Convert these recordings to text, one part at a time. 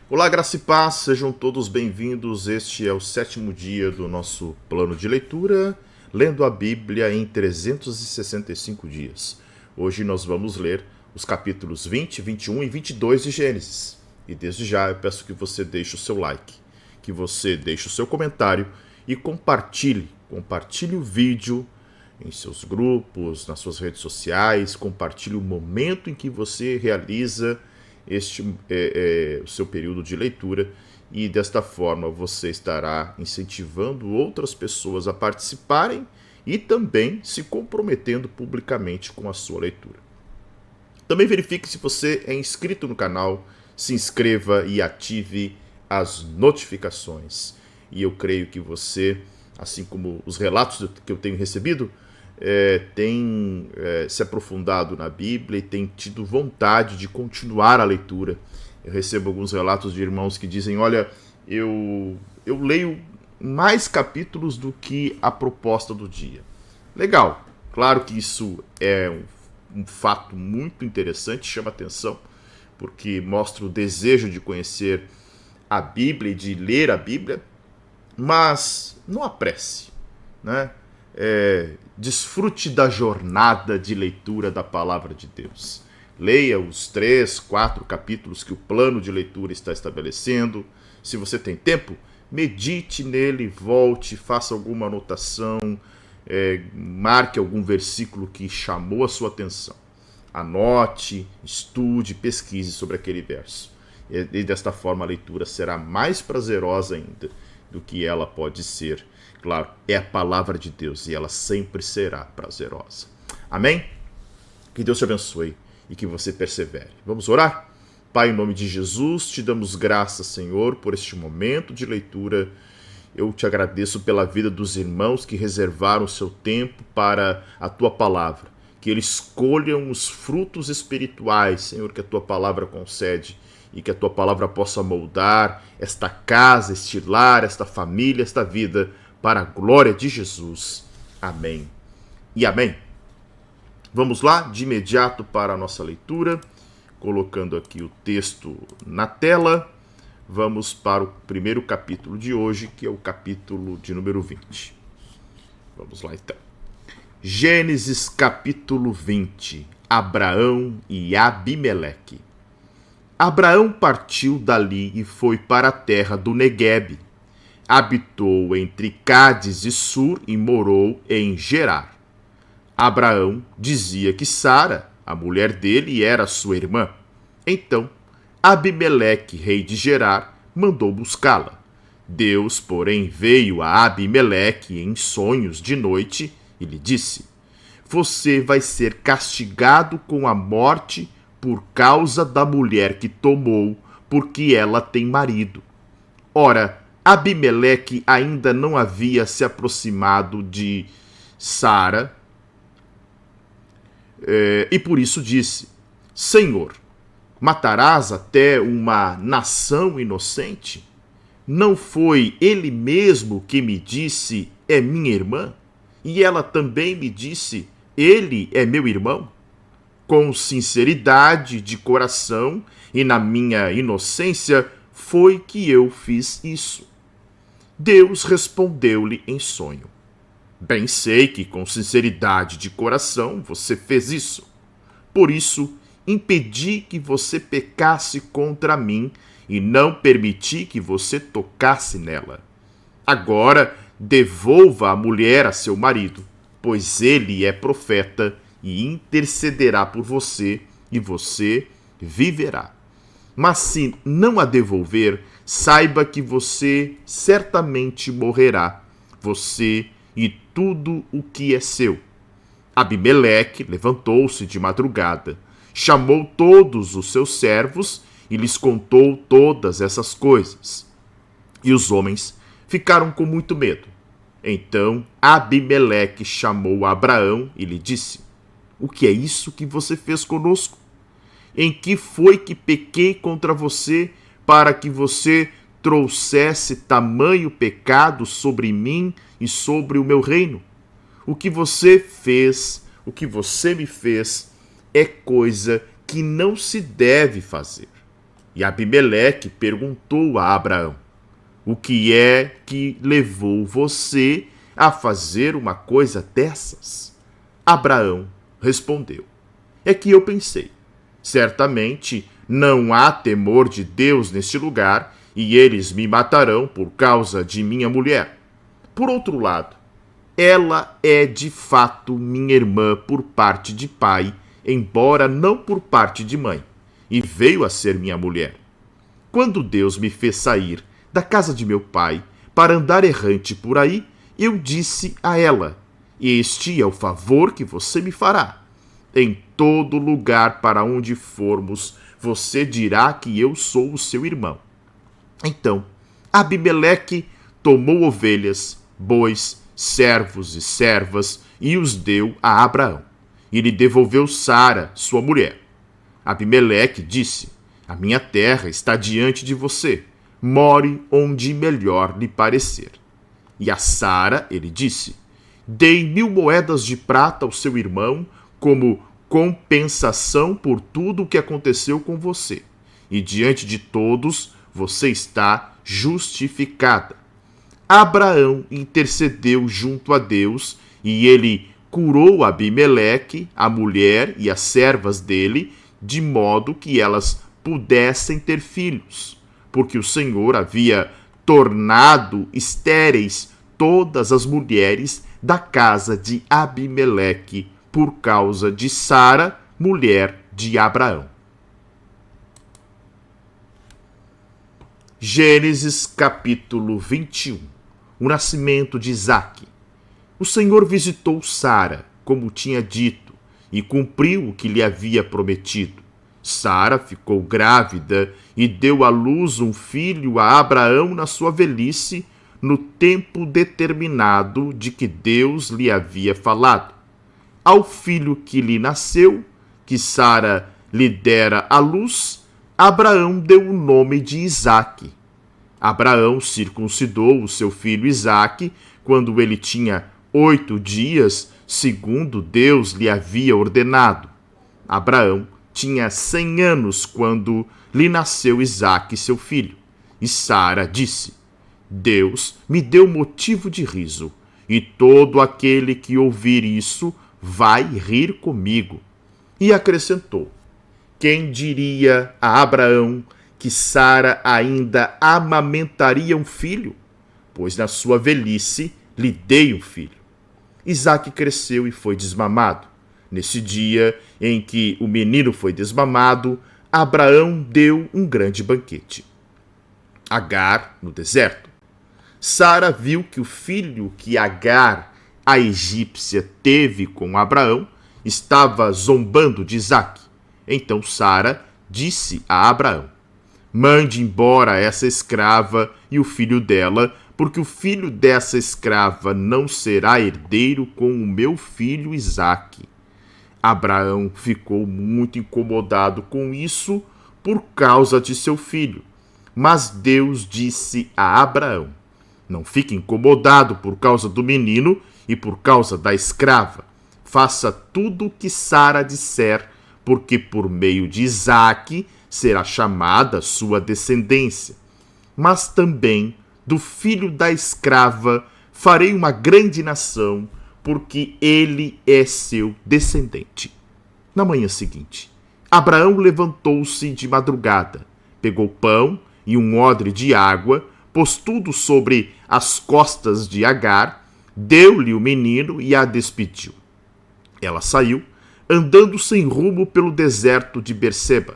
Olá, graça e paz, sejam todos bem-vindos. Este é o 7º dia do nosso plano de leitura, lendo a Bíblia em 365 dias. Hoje nós vamos ler os capítulos 20, 21 e 22 de Gênesis. E desde já eu peço que você deixe o seu like, que você deixe o seu comentário e compartilhe o vídeo em seus grupos, nas suas redes sociais, compartilhe o momento em que você realiza o seu período de leitura, e desta forma você estará incentivando outras pessoas a participarem e também se comprometendo publicamente com a sua leitura. Também verifique se você é inscrito no canal, se inscreva e ative as notificações. E eu creio que você, assim como os relatos que eu tenho recebido, tem se aprofundado na Bíblia e tem tido vontade de continuar a leitura. Eu recebo alguns relatos de irmãos que dizem: olha, eu leio mais capítulos do que a proposta do dia. Legal, claro que isso é um fato muito interessante, chama atenção, porque mostra o desejo de conhecer a Bíblia e de ler a Bíblia, mas não apresse, né? Desfrute da jornada de leitura da palavra de Deus. Leia os 3, 4 capítulos que o plano de leitura está estabelecendo. Se você tem tempo, medite nele, volte, faça alguma anotação, marque algum versículo que chamou a sua atenção. Anote, estude, pesquise sobre aquele verso. E desta forma a leitura será mais prazerosa ainda do que ela pode ser. Claro, é a palavra de Deus e ela sempre será prazerosa. Amém? Que Deus te abençoe e que você persevere. Vamos orar? Pai, em nome de Jesus, te damos graças, Senhor, por este momento de leitura. Eu te agradeço pela vida dos irmãos que reservaram o seu tempo para a tua palavra. Que eles escolham os frutos espirituais, Senhor, que a tua palavra concede. E que a tua palavra possa moldar esta casa, este lar, esta família, esta vida, para a glória de Jesus. Amém e amém. Vamos lá, de imediato para a nossa leitura, colocando aqui o texto na tela. Vamos para o primeiro capítulo de hoje, que é o capítulo de número 20. Vamos lá então. Gênesis capítulo 20. Abraão e Abimeleque. Abraão partiu dali e foi para a terra do Neguebe. Habitou entre Cádiz e Sur e morou em Gerar. Abraão dizia que Sara, a mulher dele, era sua irmã. Então, Abimeleque, rei de Gerar, mandou buscá-la. Deus, porém, veio a Abimeleque em sonhos de noite e lhe disse: você vai ser castigado com a morte por causa da mulher que tomou, porque ela tem marido. Ora, Abimeleque ainda não havia se aproximado de Sara, e por isso disse: Senhor, matarás até uma nação inocente? Não foi ele mesmo que me disse: é minha irmã? E ela também me disse: ele é meu irmão? Com sinceridade de coração e na minha inocência foi que eu fiz isso. Deus respondeu-lhe em sonho: bem sei que com sinceridade de coração você fez isso. Por isso, impedi que você pecasse contra mim e não permiti que você tocasse nela. Agora, devolva a mulher a seu marido, pois ele é profeta e intercederá por você e você viverá. Mas se não a devolver, saiba que você certamente morrerá, você e tudo o que é seu. Abimeleque levantou-se de madrugada, chamou todos os seus servos e lhes contou todas essas coisas. E os homens ficaram com muito medo. Então Abimeleque chamou Abraão e lhe disse: o que é isso que você fez conosco? Em que foi que pequei contra você para que você trouxesse tamanho pecado sobre mim e sobre o meu reino? O que você fez, o que você me fez, é coisa que não se deve fazer. E Abimeleque perguntou a Abraão: o que é que levou você a fazer uma coisa dessas? Abraão respondeu: é que eu pensei, certamente não há temor de Deus neste lugar, e eles me matarão por causa de minha mulher. Por outro lado, ela é de fato minha irmã por parte de pai, embora não por parte de mãe, e veio a ser minha mulher. Quando Deus me fez sair da casa de meu pai para andar errante por aí, eu disse a ela: este é o favor que você me fará. Em todo lugar para onde formos, você dirá que eu sou o seu irmão. Então, Abimeleque tomou ovelhas, bois, servos e servas e os deu a Abraão. E lhe devolveu Sara, sua mulher. Abimeleque disse: a minha terra está diante de você. More onde melhor lhe parecer. E a Sara ele disse: dei 1000 moedas de prata ao seu irmão como compensação por tudo o que aconteceu com você. E diante de todos você está justificada. Abraão intercedeu junto a Deus e ele curou Abimeleque, a mulher e as servas dele, de modo que elas pudessem ter filhos, porque o Senhor havia tornado estéreis todas as mulheres da casa de Abimeleque por causa de Sara, mulher de Abraão. Gênesis capítulo 21. O nascimento de Isaque. O Senhor visitou Sara, como tinha dito, e cumpriu o que lhe havia prometido. Sara ficou grávida e deu à luz um filho a Abraão na sua velhice, no tempo determinado de que Deus lhe havia falado. Ao filho que lhe nasceu, que Sara lhe dera à luz, Abraão deu o nome de Isaque. Abraão circuncidou o seu filho Isaque quando ele tinha 8 dias, segundo Deus lhe havia ordenado. Abraão tinha 100 anos quando lhe nasceu Isaque, seu filho. E Sara disse: Deus me deu motivo de riso, e todo aquele que ouvir isso vai rir comigo. E acrescentou: quem diria a Abraão que Sara ainda amamentaria um filho? Pois na sua velhice lhe dei um filho. Isaque cresceu e foi desmamado. Nesse dia em que o menino foi desmamado, Abraão deu um grande banquete. Agar, no deserto. Sara viu que o filho que Agar, a egípcia, teve com Abraão estava zombando de Isaque. Então Sara disse a Abraão: mande embora essa escrava e o filho dela, porque o filho dessa escrava não será herdeiro com o meu filho Isaque. Abraão ficou muito incomodado com isso por causa de seu filho. Mas Deus disse a Abraão: não fique incomodado por causa do menino e por causa da escrava. Faça tudo o que Sara disser, porque por meio de Isaque será chamada sua descendência. Mas também do filho da escrava farei uma grande nação, porque ele é seu descendente. Na manhã seguinte, Abraão levantou-se de madrugada, pegou pão e um odre de água, pôs tudo sobre as costas de Agar, deu-lhe o menino e a despediu. Ela saiu, andando sem rumo pelo deserto de Berseba.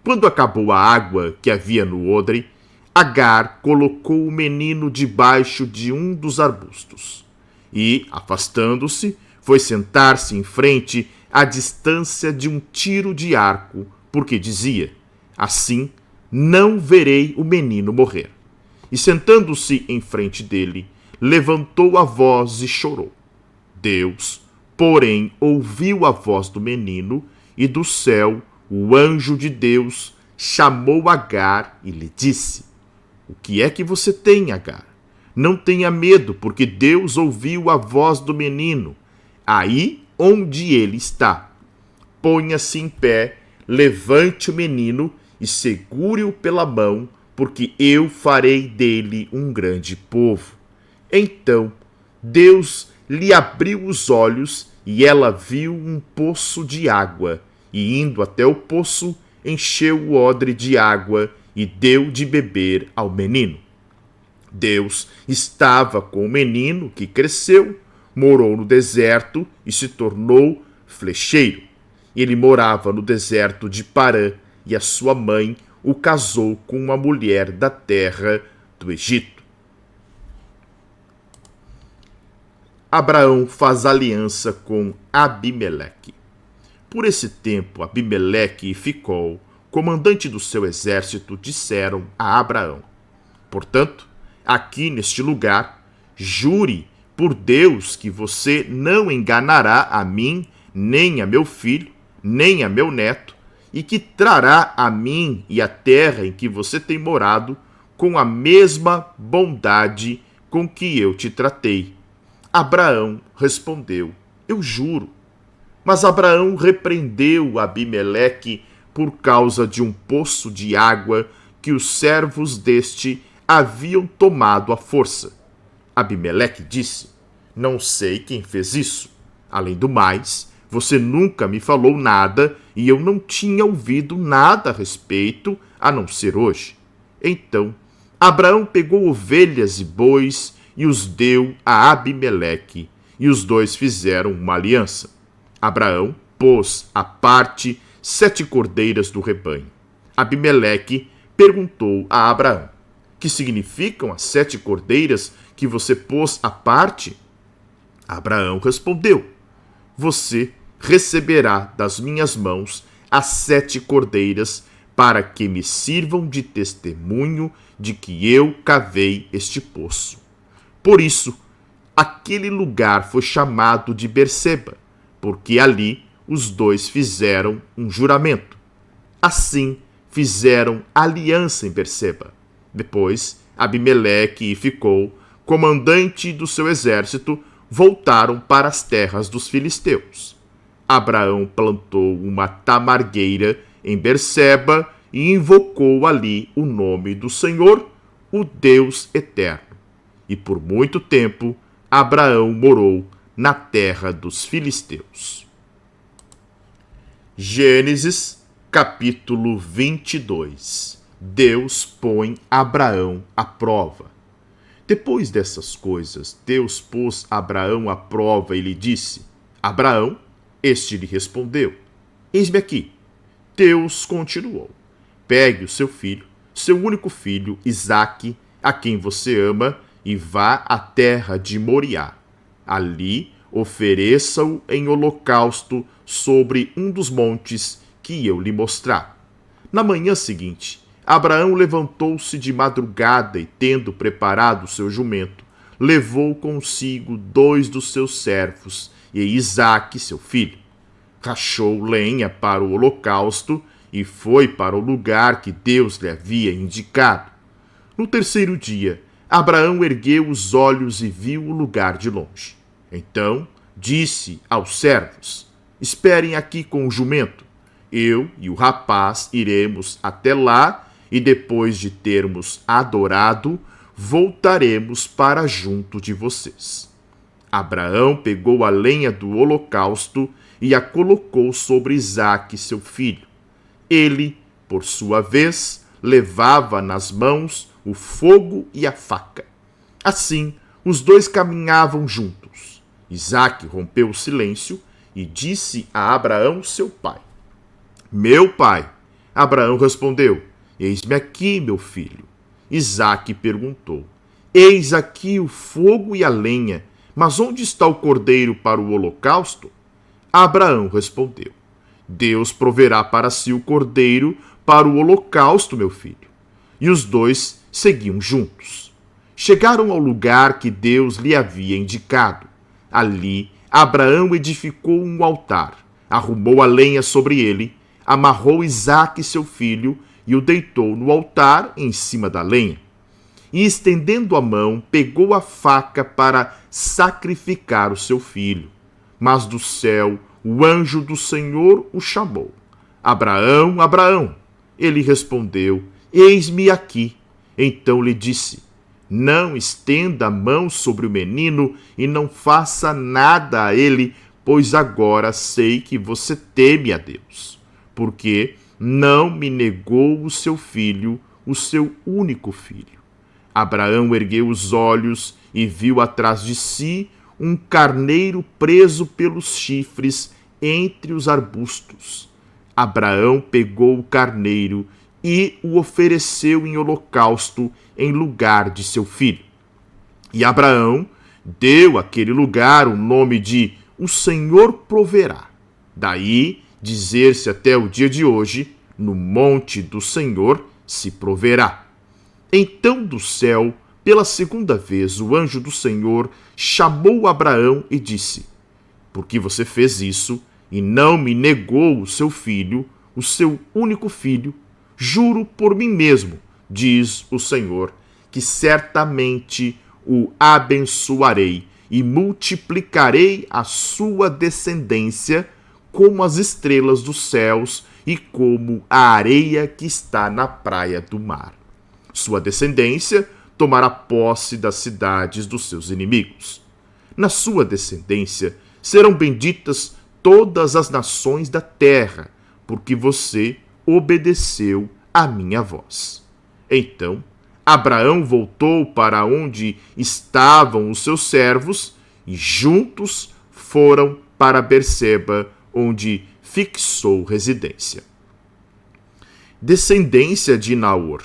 Quando acabou a água que havia no odre, Agar colocou o menino debaixo de um dos arbustos e, afastando-se, foi sentar-se em frente à distância de um tiro de arco, porque dizia: assim não verei o menino morrer. E sentando-se em frente dele, levantou a voz e chorou. Deus, porém, ouviu a voz do menino, e do céu o anjo de Deus chamou Agar e lhe disse: o que é que você tem, Agar? Não tenha medo, porque Deus ouviu a voz do menino, aí onde ele está. Ponha-se em pé, levante o menino e segure-o pela mão, porque eu farei dele um grande povo. Então Deus lhe abriu os olhos e ela viu um poço de água, e indo até o poço, encheu o odre de água e deu de beber ao menino. Deus estava com o menino, que cresceu, morou no deserto e se tornou flecheiro. Ele morava no deserto de Parã, e a sua mãe o casou com uma mulher da terra do Egito. Abraão faz aliança com Abimeleque. Por esse tempo, Abimeleque e Ficol, comandante do seu exército, disseram a Abraão: portanto, aqui neste lugar, jure por Deus que você não enganará a mim, nem a meu filho, nem a meu neto, e que trará a mim e a terra em que você tem morado com a mesma bondade com que eu te tratei. Abraão respondeu: eu juro. Mas Abraão repreendeu Abimeleque por causa de um poço de água que os servos deste haviam tomado à força. Abimeleque disse: não sei quem fez isso. Além do mais, você nunca me falou nada e eu não tinha ouvido nada a respeito, a não ser hoje. Então, Abraão pegou ovelhas e bois e os deu a Abimeleque, e os dois fizeram uma aliança. Abraão pôs à parte 7 cordeiras do rebanho. Abimeleque perguntou a Abraão: que significam as 7 cordeiras que você pôs à parte? Abraão respondeu: você receberá das minhas mãos as 7 cordeiras para que me sirvam de testemunho de que eu cavei este poço. Por isso, aquele lugar foi chamado de Berseba, porque ali os dois fizeram um juramento. Assim, fizeram aliança em Berseba. Depois, Abimeleque e Ficol, comandante do seu exército, voltaram para as terras dos filisteus. Abraão plantou uma tamargueira em Berseba e invocou ali o nome do Senhor, o Deus eterno. E por muito tempo, Abraão morou na terra dos filisteus. Gênesis, capítulo 22. Deus põe Abraão à prova. Depois dessas coisas, Deus pôs Abraão à prova e lhe disse: Abraão, este lhe respondeu: eis-me aqui. Deus continuou: pegue o seu filho, seu único filho, Isaque, a quem você ama, e vá à terra de Moriá. Ali ofereça-o em holocausto sobre um dos montes que eu lhe mostrar. Na manhã seguinte, Abraão levantou-se de madrugada e, tendo preparado seu jumento, levou consigo 2 dos seus servos e Isaque, seu filho. Rachou lenha para o holocausto e foi para o lugar que Deus lhe havia indicado. No terceiro dia, Abraão ergueu os olhos e viu o lugar de longe. Então disse aos servos: esperem aqui com o jumento. Eu e o rapaz iremos até lá e, depois de termos adorado, voltaremos para junto de vocês. Abraão pegou a lenha do holocausto e a colocou sobre Isaque, seu filho. Ele, por sua vez, levava nas mãos o fogo e a faca. Assim, os dois caminhavam juntos. Isaque rompeu o silêncio e disse a Abraão, seu pai: meu pai. Abraão respondeu: eis-me aqui, meu filho. Isaque perguntou: eis aqui o fogo e a lenha, mas onde está o cordeiro para o holocausto? Abraão respondeu: Deus proverá para si o cordeiro para o holocausto, meu filho. E os dois seguiam juntos. Chegaram ao lugar que Deus lhe havia indicado. Ali, Abraão edificou um altar, arrumou a lenha sobre ele, amarrou Isaque, seu filho, e o deitou no altar em cima da lenha. E, estendendo a mão, pegou a faca para sacrificar o seu filho. Mas do céu, o anjo do Senhor o chamou: Abraão, Abraão. Ele respondeu: Eis-me aqui. Então lhe disse: Não estenda a mão sobre o menino e não faça nada a ele, pois agora sei que você teme a Deus, porque não me negou o seu filho, o seu único filho. Abraão ergueu os olhos e viu atrás de si um carneiro preso pelos chifres entre os arbustos. Abraão pegou o carneiro e o ofereceu em holocausto em lugar de seu filho. E Abraão deu àquele lugar o nome de O Senhor Proverá. Daí dizer-se até o dia de hoje: No monte do Senhor se proverá. Então do céu, pela segunda vez, o anjo do Senhor chamou Abraão e disse: Por que você fez isso e não me negou o seu filho, o seu único filho? Juro por mim mesmo, diz o Senhor, que certamente o abençoarei e multiplicarei a sua descendência como as estrelas dos céus e como a areia que está na praia do mar. Sua descendência tomará posse das cidades dos seus inimigos. Na sua descendência serão benditas todas as nações da terra, porque você obedeceu à minha voz. Então Abraão voltou para onde estavam os seus servos e juntos foram para Berseba, onde fixou residência. Descendência de Naor.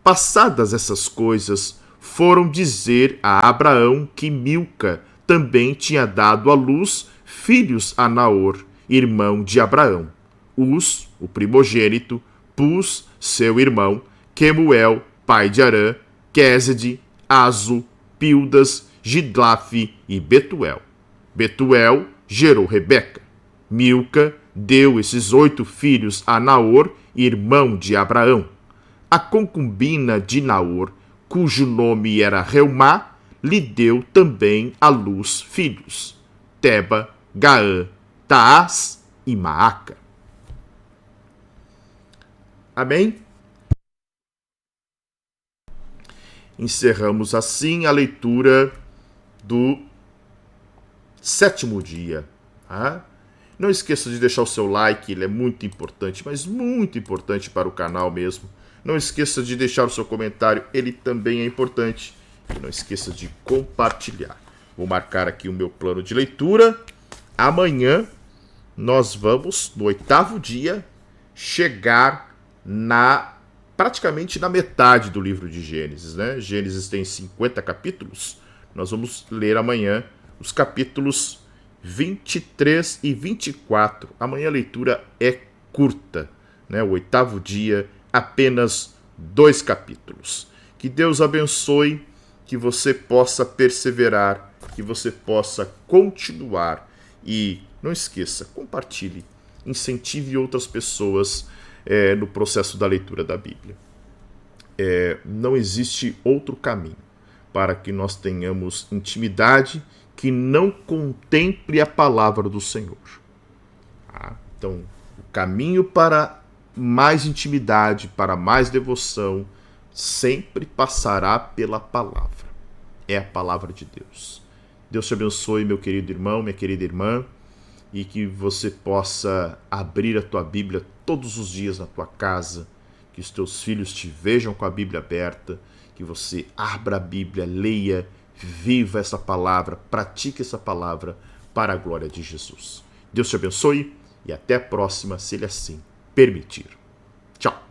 Passadas essas coisas, foram dizer a Abraão que Milca também tinha dado à luz filhos a Naor, irmão de Abraão. Uz, o primogênito, Pus, seu irmão, Quemuel, pai de Arã, Quésede, Azo, Pildas, Gidlafe e Betuel. Betuel gerou Rebeca. Milca deu esses 8 filhos a Naor, irmão de Abraão. A concubina de Naor, cujo nome era Reumá, lhe deu também à luz filhos: Teba, Gaã, Taás e Maaca. Amém? Encerramos assim a leitura do 7º dia. Não esqueça de deixar o seu like, ele é muito importante, mas muito importante para o canal mesmo. Não esqueça de deixar o seu comentário, ele também é importante. E não esqueça de compartilhar. Vou marcar aqui o meu plano de leitura. Amanhã nós vamos, no 8º dia, chegar praticamente na metade do livro de Gênesis, né? Gênesis tem 50 capítulos. Nós vamos ler amanhã os capítulos 23 e 24. Amanhã a leitura é curta, né? O 8º dia, apenas 2 capítulos. Que Deus abençoe, que você possa perseverar, que você possa continuar. E não esqueça, compartilhe, incentive outras pessoas no processo da leitura da Bíblia. Não existe outro caminho para que nós tenhamos intimidade que não contemple a palavra do Senhor. Então, o caminho para mais intimidade, para mais devoção, sempre passará pela palavra. É a palavra de Deus. Deus te abençoe, meu querido irmão, minha querida irmã, e que você possa abrir a tua Bíblia todos os dias na tua casa, que os teus filhos te vejam com a Bíblia aberta, que você abra a Bíblia, leia, viva essa palavra, pratique essa palavra para a glória de Jesus. Deus te abençoe e até a próxima, se Ele assim permitir. Tchau!